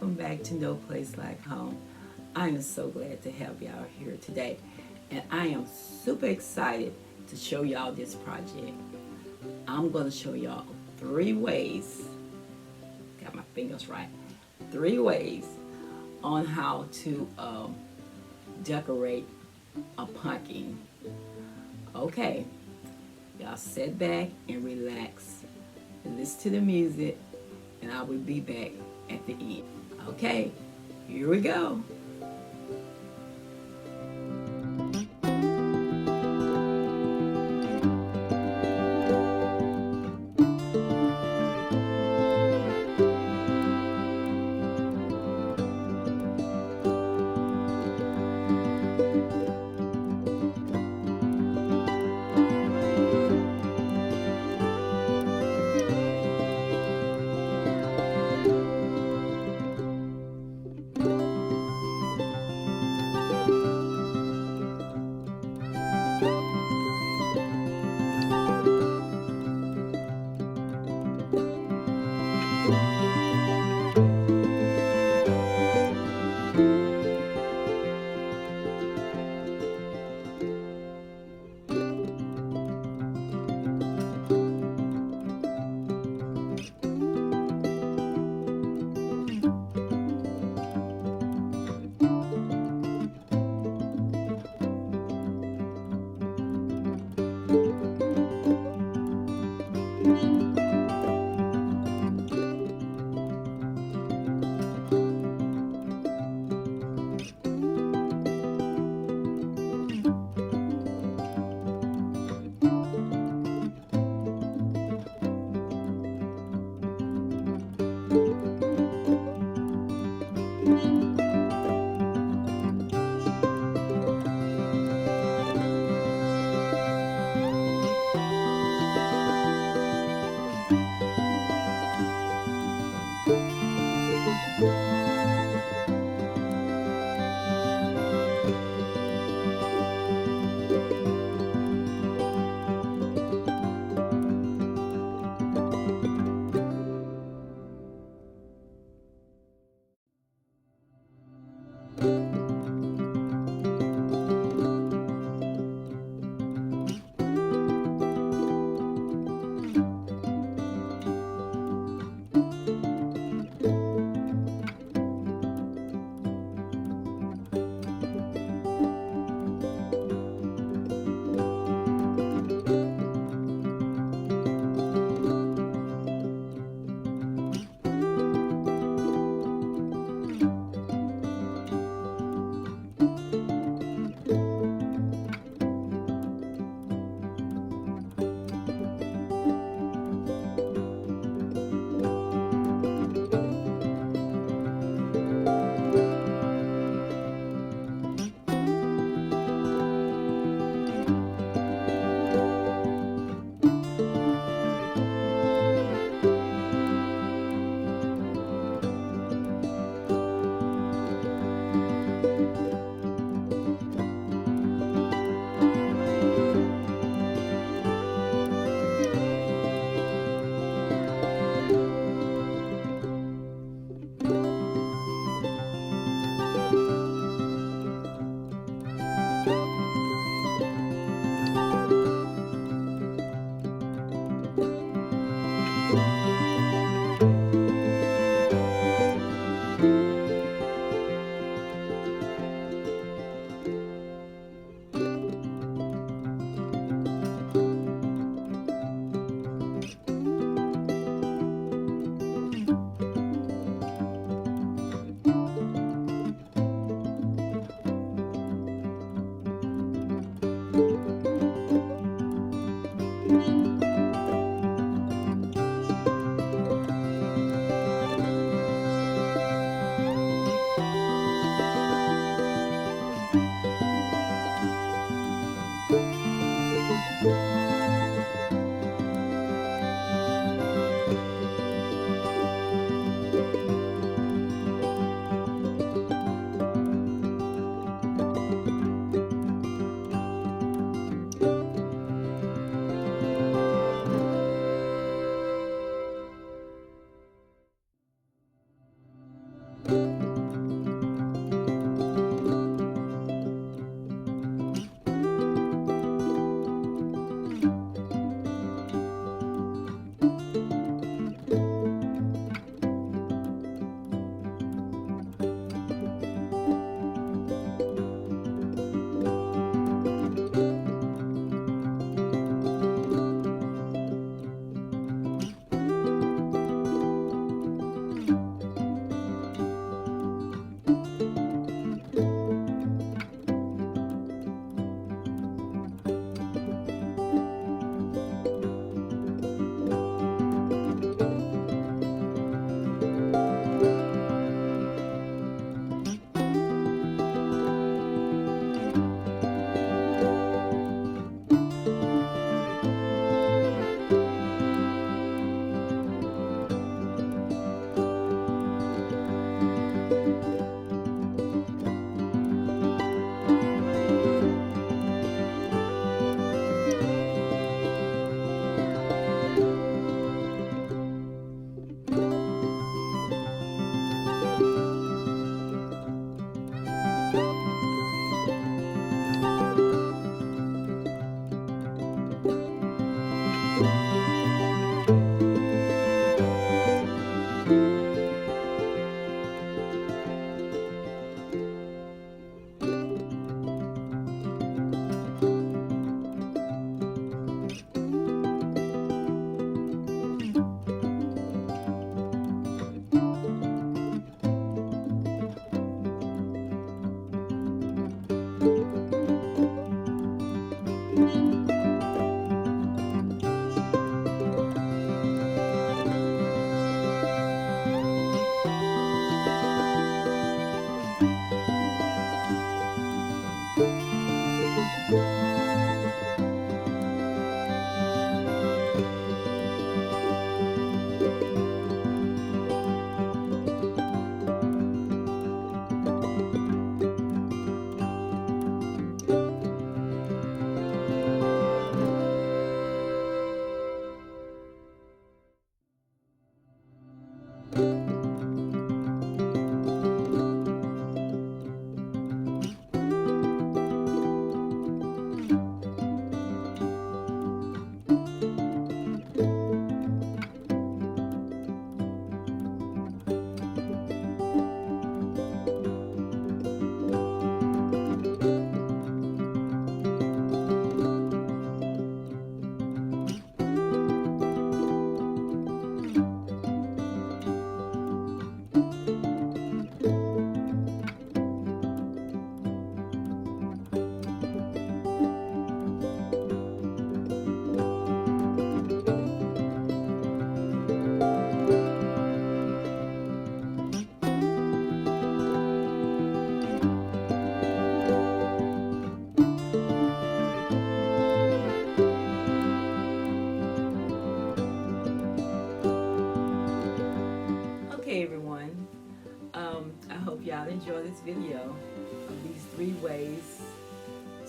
welcome back to No Place Like Home. I am so glad to have y'all here today, and I am super excited to show y'all this project. I'm going to show y'all 3 ways, got my fingers right, 3 ways on how to decorate a pumpkin. Okay, y'all sit back and relax and listen to the music, and I will be back at the end. Okay, here we go.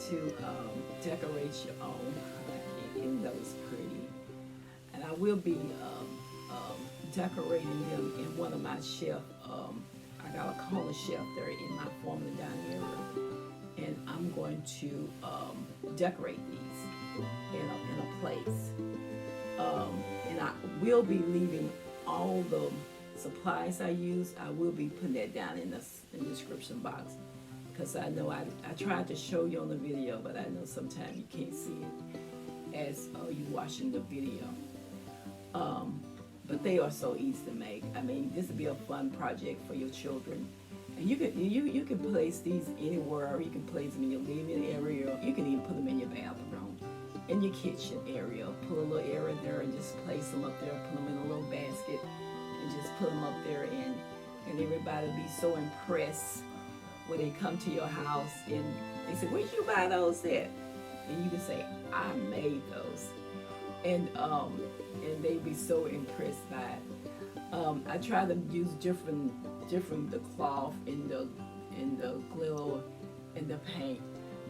to decorate your own. Isn't those pretty? And I will be decorating them in one of my shelf. I got a corner shelf there in my formal dining area, and I'm going to decorate these in a place. And I will be leaving all the supplies I use. I will be putting that down in the description box, because I know I tried to show you on the video, but I know sometimes you can't see it as you watching the video. But they are so easy to make. I mean, this would be a fun project for your children. And you can place these anywhere. You can place them in your living area. You can even put them in your bathroom, in your kitchen area. Put a little area there and just place them up there. Put them in a little basket and just put them up there. And everybody will be so impressed when they come to your house and they say, "Where'd you buy those at?" And you can say, "I made those." And they'd be so impressed by it. I try to use different the cloth and the glitter and the paint.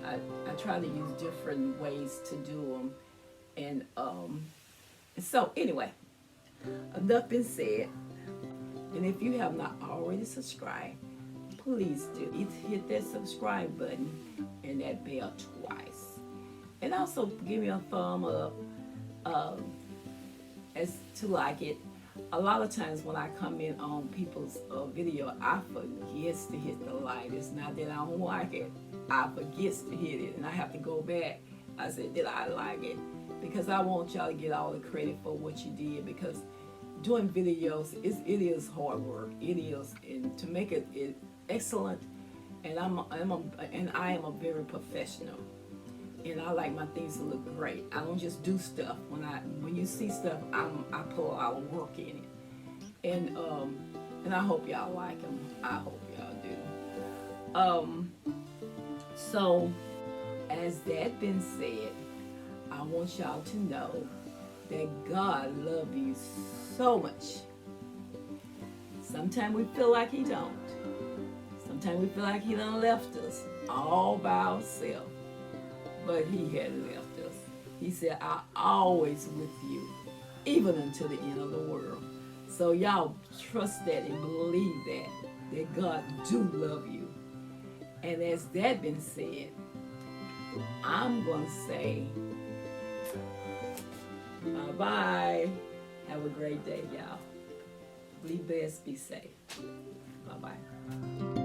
I try to use different ways to do them. And so anyway, enough been said. And if you have not already subscribed, please do. Hit that subscribe button and that bell twice. And also give me a thumb up as to like it. A lot of times when I come in on people's video, I forget to hit the like. It's not that I don't like it. I forget to hit it, and I have to go back. I said, did I like it? Because I want y'all to get all the credit for what you did, because doing videos, it is hard work. It is, and to make it excellent, and I am a very professional. And I like my things to look great. I don't just do stuff. When you see stuff, I put a lot of work in it. And I hope y'all like them. I hope y'all do. So, as that been said, I want y'all to know that God loves you so much. Sometimes we feel like He don't. Sometimes we feel like He done left us all by ourselves. But He had left us. He said, "I'm always with you, even until the end of the world." So y'all trust that and believe that God do love you. And as that been said, I'm going to say bye-bye. Have a great day, y'all. Be blessed, be safe. Bye-bye.